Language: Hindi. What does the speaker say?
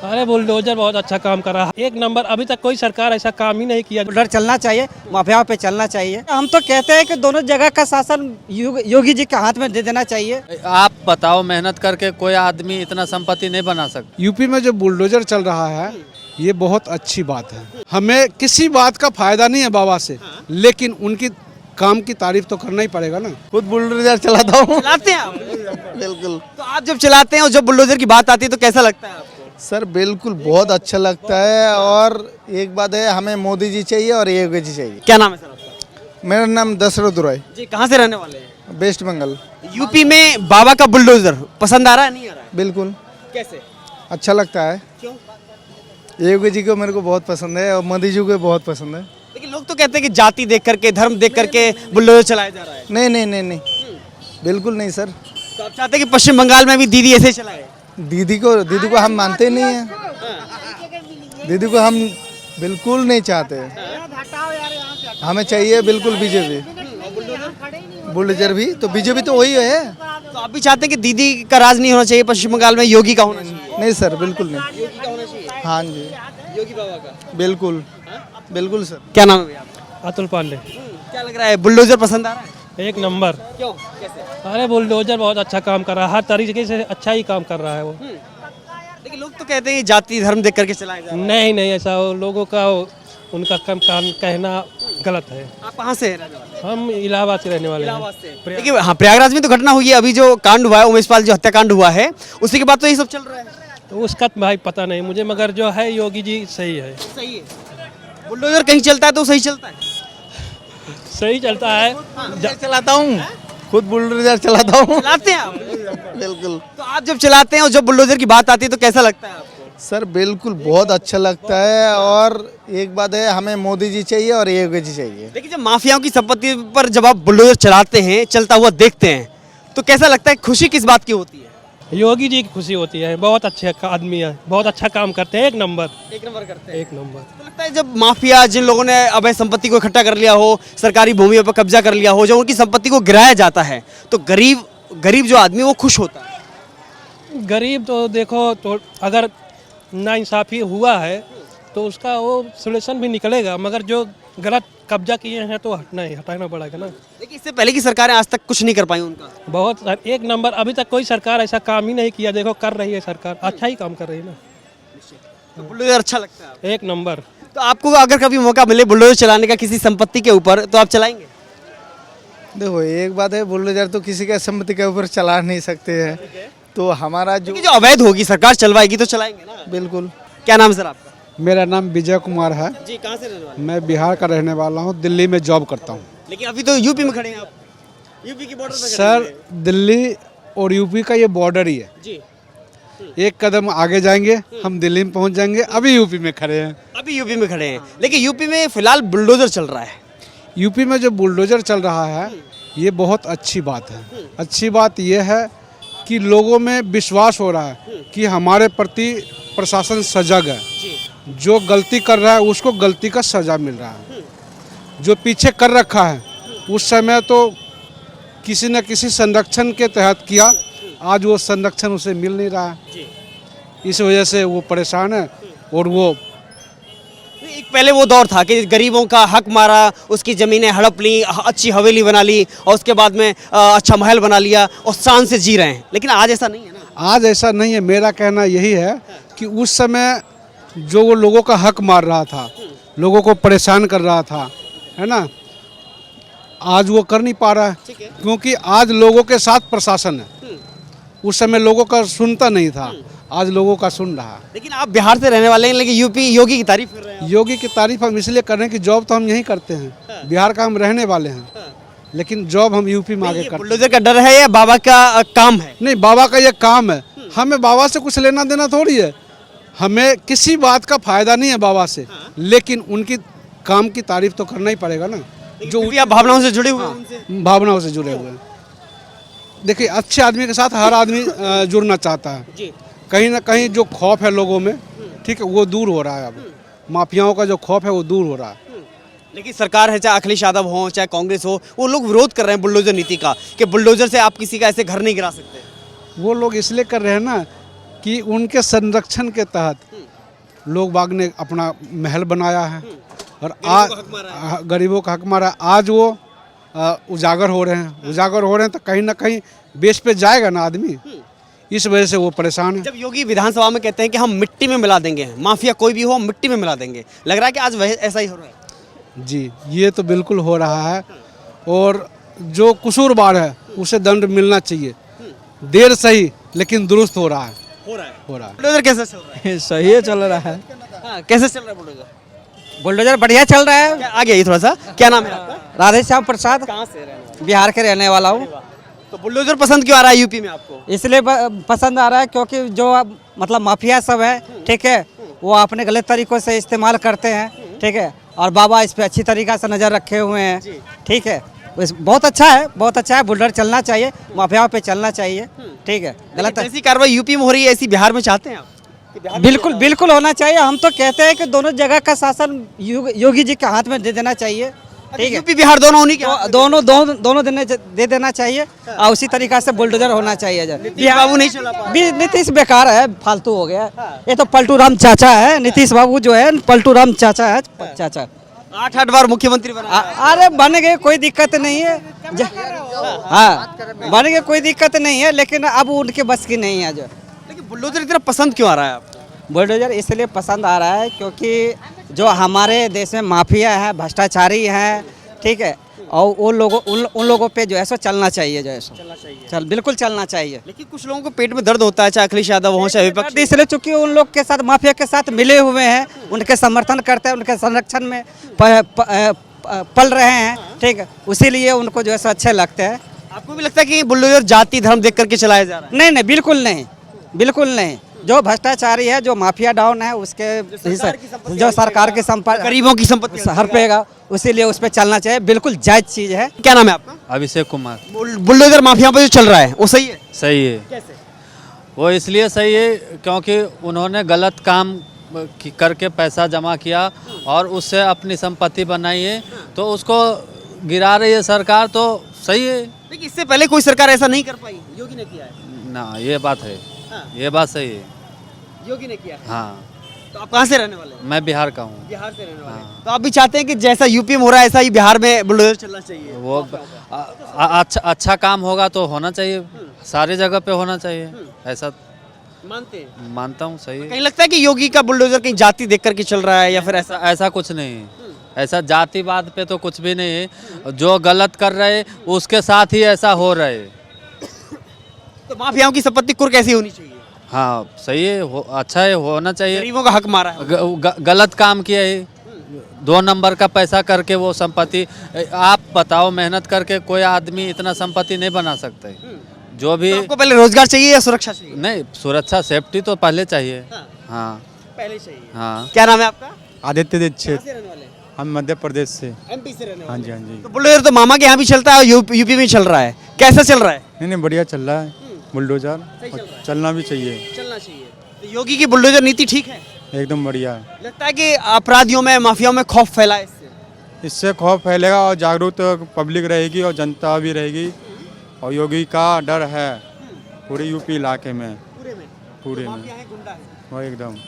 अरे बुलडोजर बहुत अच्छा काम कर रहा है, एक नंबर। अभी तक कोई सरकार ऐसा काम ही नहीं किया। डर चलना चाहिए, माफियाओं पे चलना चाहिए। हम तो कहते हैं कि दोनों जगह का शासन योगी जी के हाथ में दे देना चाहिए। आप बताओ, मेहनत करके कोई आदमी इतना संपत्ति नहीं बना सकता। यूपी में जो बुलडोजर चल रहा है ये बहुत अच्छी बात है। हमें किसी बात का फायदा नहीं है बाबा से, लेकिन उनकी काम की तारीफ तो करना ही पड़ेगा ना। खुद बुलडोजर चलाता हूँ। चलाते हैं आप? बिल्कुल तो आप जब चलाते हैं और जब बुलडोजर की बात आती है तो कैसा लगता है आपको? सर, बिल्कुल बहुत अच्छा लगता है। और एक बात है, हमें मोदी जी चाहिए और योगी जी चाहिए। क्या नाम है सर आपका? मेरा नाम दशरथ राय, जी, कहाँ से रहने वाले हैं? वेस्ट बंगाल। यूपी में बाबा का बुलडोजर पसंद आ रहा है, नहीं आ रहा है? बिल्कुल कैसे? अच्छा लगता है। क्यों? योगी जी को मेरे को बहुत पसंद है और मोदी जी को बहुत पसंद है। लेकिन लोग तो कहते हैं कि जाति देख करके, धर्म देख करके बुलडोजर चलाया जा रहा है। नहीं नहीं नहीं नहीं, बिल्कुल नहीं सर। तो आप चाहते हैं कि पश्चिम बंगाल में भी दीदी ऐसे चलाए? दीदी को हम मानते नहीं हैं। दीदी को हम बिल्कुल नहीं चाहते। हमें चाहिए बिल्कुल बीजेपी। बुलडोजर भी तो बीजेपी तो वही है। तो आप भी चाहते हैं कि दीदी का राज नहीं होना चाहिए पश्चिम बंगाल में, योगी का होना चाहिए? नहीं सर, बिल्कुल नहीं। योगी का होना चाहिए? हाँ जी, योगी बाबा का? बिल्कुल बिल्कुल सर। क्या नाम है भैया आपका? अतुल पांडे। क्या लग रहा है, बुलडोजर पसंद आ रहा है? एक नंबर। क्यों, कैसे? अरे बुलडोजर बहुत अच्छा काम कर रहा है, हर तरीके से अच्छा ही काम कर रहा है वो। लेकिन लोग तो कहते हैं जाति धर्म देख करके चलाया जा रहा है। नहीं नहीं, ऐसा लोगों का उनका कम काम कहना गलत है। आप कहाँ से रहने वाले? हम इलाहाबाद से रहने वाले इलाहाबाद हैं। से। देखिए, हाँ, प्रयागराज में तो घटना हुई है, अभी जो कांड हुआ है, उमेश पाल जो हत्याकांड हुआ है, उसी के बाद तो ये सब चल रहा है। तो उसका तो भाई पता नहीं मुझे, मगर जो है योगी जी सही है। सही है। बुलडोजर कहीं चलता है तो सही चलता है। सही चलता है। चलाता हूँ, खुद बुलडोजर चलाता हूँ। चलाते हैं आप? बिल्कुल। तो आप जब चलाते हैं और जब बुलडोजर की बात आती है तो कैसा लगता है आपको? सर, बिल्कुल बहुत अच्छा लगता है। और एक बात है, हमें मोदी जी चाहिए और योगी जी चाहिए। लेकिन जब माफियाओं की संपत्ति पर जब आप बुलडोजर चलाते हैं, चलता हुआ देखते हैं, तो कैसा लगता है? खुशी किस बात की होती है? योगी जी की खुशी होती है, बहुत अच्छे आदमी है, बहुत अच्छा काम करते हैं। एक नंबर। एक नंबर करते हैं। एक नंबर। तो लगता है जब माफिया, जिन लोगों ने अवैध संपत्ति को इकट्ठा कर लिया हो, सरकारी भूमि पर कब्जा कर लिया हो, जब उनकी संपत्ति को गिराया जाता है तो गरीब जो आदमी वो खुश होता है। गरीब तो देखो, तो अगर नाइंसाफ़ी हुआ है तो उसका वो सोल्यूशन भी निकलेगा, मगर जो गलत कब्जा किए हैं तो हटाना पड़ेगा ना। लेकिन इससे पहले की सरकारें आज तक कुछ नहीं कर पाई उनका। बहुत एक नंबर। अभी तक कोई सरकार ऐसा काम ही नहीं किया। देखो कर रही है सरकार, अच्छा ही काम कर रही है ना। तो बुलडोजर अच्छा लगता है आपको? एक नंबर। तो आपको अगर कभी मौका मिले बुलडोजर चलाने का किसी संपत्ति के ऊपर, तो आप चलाएंगे? देखो, एक बात है, बुलडोजर तो किसी के संपत्ति के ऊपर चला नहीं सकते हैं। तो हमारा जो जो अवैध होगी सरकार चलवाएगी तो चलाएंगे ना। बिल्कुल। क्या नाम है सर आपका? मेरा नाम विजय कुमार है। जी, कहाँ से रहने वाले? मैं बिहार का रहने वाला हूँ, दिल्ली में जॉब करता हूँ। लेकिन अभी तो यूपी में खड़े हैं आप, यूपी की बॉर्डर पे खड़े सर, हैं। दिल्ली और यूपी का ये बॉर्डर ही है। जी, एक कदम आगे जाएंगे हम दिल्ली में पहुँच जाएंगे। अभी यूपी में खड़े हैं। अभी यूपी में खड़े हैं। लेकिन यूपी में फिलहाल बुलडोजर चल रहा है। यूपी में जो बुलडोजर चल रहा है ये बहुत अच्छी बात है। अच्छी बात ये है कि लोगों में विश्वास हो रहा है कि हमारे प्रति प्रशासन सजग है। जो गलती कर रहा है उसको गलती का सजा मिल रहा है। जो पीछे कर रखा है उस समय तो किसी न किसी संरक्षण के तहत किया, आज वो संरक्षण उसे मिल नहीं रहा है। इस वजह से वो परेशान है। और वो एक पहले वो दौर था कि गरीबों का हक मारा, उसकी ज़मीनें हड़प ली, अच्छी हवेली बना ली और उसके बाद में अच्छा महल बना लिया और शान से जी रहे हैं। लेकिन आज ऐसा नहीं है ना। आज ऐसा नहीं है। मेरा कहना यही है कि उस समय जो वो लोगों का हक मार रहा था, लोगों को परेशान कर रहा था, है ना, आज वो कर नहीं पा रहा है। क्योंकि आज लोगों के साथ प्रशासन है। उस समय लोगों का सुनता नहीं था, आज लोगों का सुन रहा है। लेकिन आप बिहार से रहने वाले हैं, लेकिन यूपी योगी की तारीफ कर रहे हैं। योगी की तारीफ हम इसलिए कर रहे हैं कि जॉब तो हम यहीं करते हैं, बिहार का हम रहने वाले हैं, लेकिन जॉब हम यूपी में आगे करते हैं। बुलडोजर का डर है या बाबा का काम है? नहीं, बाबा का ये काम है। हमें बाबा से कुछ लेना देना थोड़ी है। हमें किसी बात का फायदा नहीं है बाबा से, लेकिन उनकी काम की तारीफ तो करना ही पड़ेगा ना। जो भी आप भावनाओं से जुड़े हुए हैं उनसे? भावनाओं से जुड़े हुए हैं। देखिए, अच्छे आदमी के साथ हर आदमी जुड़ना चाहता है। जी। कहीं ना कहीं जो खौफ है लोगों में, ठीक है, वो दूर हो रहा है। अब माफियाओं का जो खौफ है वो दूर हो रहा है। लेकिन सरकार है, चाहे अखिलेश यादव हो चाहे कांग्रेस हो, वो लोग विरोध कर रहे हैं बुलडोजर नीति का कि बुलडोजर से आप किसी का ऐसे घर नहीं गिरा सकते। वो लोग इसलिए कर रहे हैं ना कि उनके संरक्षण के तहत लोग बाग ने अपना महल बनाया है और आज गरीबों का हक मारा है। आज वो उजागर हो रहे हैं तो कहीं ना कहीं बेस पे जाएगा ना आदमी, इस वजह से वो परेशान है। जब योगी विधानसभा में कहते हैं कि हम मिट्टी में मिला देंगे, माफिया कोई भी हो हम मिट्टी में मिला देंगे, लग रहा है कि आज वह ऐसा ही हो रहा है? जी, ये तो बिल्कुल हो रहा है और जो कसूरवार है उसे दंड मिलना चाहिए। देर सही लेकिन दुरुस्त हो रहा है। बुलडोजर कैसे चल रहा है? सही है, चल रहा है। हाँ, कैसे चल रहा है बुलडोजर? बुलडोजर बढ़िया चल रहा है। आ गया ये थोड़ा सा, क्या नाम है आपका? राधे श्याम प्रसाद, कहाँ से रहने वाले? बिहार के रहने वाला हूँ। तो बुलडोजर पसंद क्यों आ रहा है यूपी में आपको? इसलिए पसंद आ रहा है क्योंकि जो मतलब माफिया सब है, ठीक है, वो अपने गलत तरीकों से इस्तेमाल करते हैं, ठीक है, और बाबा इस पे अच्छी तरीक़ा से नज़र रखे हुए हैं, ठीक है। बहुत अच्छा है, बहुत अच्छा है। बुलडोजर चलना चाहिए, माफियाओं पे चलना चाहिए, ठीक है। गलत है, ऐसी कार्रवाई यूपी में हो रही है, ऐसी बिहार में चाहते हैं आप? कि बिहार में बिल्कुल बिल्कुल होना चाहिए। हम तो कहते हैं कि दोनों जगह का शासन योगी जी के हाथ में दे देना चाहिए, ठीक है। यूपी बिहार दोनों उन्हीं के हाथ में? दोनों दे देना चाहिए और उसी तरीका से बुलडोजर होना चाहिए। नीतीश बाबू नहीं चला पा रहे। नीतीश बेकार है, फालतू हो गया। ये तो पलटू राम चाचा है, नीतीश बाबू जो है पलटू राम चाचा है, चाचा 8 बार मुख्यमंत्री बना। अरे बन गए, कोई दिक्कत नहीं है। हाँ, बन गए, कोई दिक्कत नहीं है, लेकिन अब उनके बस की नहीं है। जो लेकिन बुलडोजर इतना पसंद क्यों आ रहा है आपको? बुलडोजर इसलिए पसंद आ रहा है क्योंकि जो हमारे देश में माफिया है, भ्रष्टाचारी हैं, ठीक है, और उन लोगों पे जो है सो चलना चाहिए, जो है सो बिल्कुल चलना चाहिए। लेकिन कुछ लोगों को पेट में दर्द होता है, चाहे अखिलेश यादव हो चाहे विपक्ष। इसलिए चूंकि उन लोग के साथ, माफिया के साथ मिले हुए हैं, उनके समर्थन करते हैं, उनके संरक्षण में पल रहे हैं, ठीक है, उसीलिए उनको जो है सो अच्छे लगते हैं। आपको भी लगता है कि बुलडोजर जाति धर्म देख करके चलाया जा रहा है? नहीं नहीं, बिल्कुल नहीं, बिल्कुल नहीं। जो भ्रष्टाचारी है, जो माफिया डाउन है, उसके जो सरकार की संपत्ति, गरीबों की संपत्ति हड़पेगा, उसीलिए उस पर चलना चाहिए। बिल्कुल जायज चीज है। क्या नाम है आपका? अभिषेक कुमार। बुलडोजर माफिया पर जो चल रहा है वो सही है? सही है। कैसे? वो इसलिए सही है क्योंकि उन्होंने गलत काम करके पैसा जमा किया और उससे अपनी संपत्ति बनाई है, तो उसको गिरा रही है सरकार, तो सही है। लेकिन इससे पहले कोई सरकार ऐसा नहीं कर पाई, योगी ने किया है ना, ये बात है। हाँ। ये बात सही है। योगी ने किया है। हाँ, तो आप कहाँ से रहने वाले हैं? मैं बिहार का हूँ। बिहार से रहने वाले हैं। तो आप भी चाहते हैं कि जैसा यूपी में हो रहा है ऐसा ही बिहार में बुलडोजर चलना चाहिए? वो अच्छा काम होगा तो होना चाहिए, सारी जगह पे होना चाहिए, ऐसा मानते हैं? मानता हूँ। सही है। कहीं लगता है कि योगी का बुलडोजर कहीं जाति देख करके चल रहा है या फिर ऐसा? ऐसा कुछ नहीं है, ऐसा जातिवाद पे तो कुछ भी नहीं है। जो गलत कर रहे उसके साथ ही ऐसा हो रहा है। तो माफियाओं की संपत्ति कुर्क कैसी होनी चाहिए? हाँ, सही है, अच्छा है, होना चाहिए। गरीबों का हक मारा है। गलत काम किया है, 2 नंबर का पैसा करके वो संपत्ति। आप बताओ, मेहनत करके कोई आदमी इतना संपत्ति नहीं बना सकता है। जो भी आपको पहले रोजगार चाहिए या सुरक्षा चाहिए? नहीं, सुरक्षा सेफ्टी तो पहले चाहिए। हाँ पहले चाहिए। हाँ। क्या नाम है आपका? आदित्य दीक्षित। कहाँ से रहने वाले हैं? हम मध्य प्रदेश से। एमपी से रहने हाँ वाले जी, हाँ हैं। जी। तो बुलडोजर तो मामा के यहाँ भी चलता है और यूपी में चल रहा है, कैसा चल रहा है? नहीं नहीं, बढ़िया चल रहा है बुलडोजर, सही चल रहा है। चलना भी चाहिए, चलना चाहिए। तो योगी की बुलडोजर नीति ठीक है? एकदम बढ़िया है। लगता है कि अपराधियों में, माफियाओं में खौफ फैला है इससे? इससे खौफ फैलेगा और जागरूक पब्लिक रहेगी और जनता भी रहेगी, और योगी का डर है पूरे यूपी इलाके में, पूरे में? पूरे में, माफिया है, गुंडा है। वो एकदम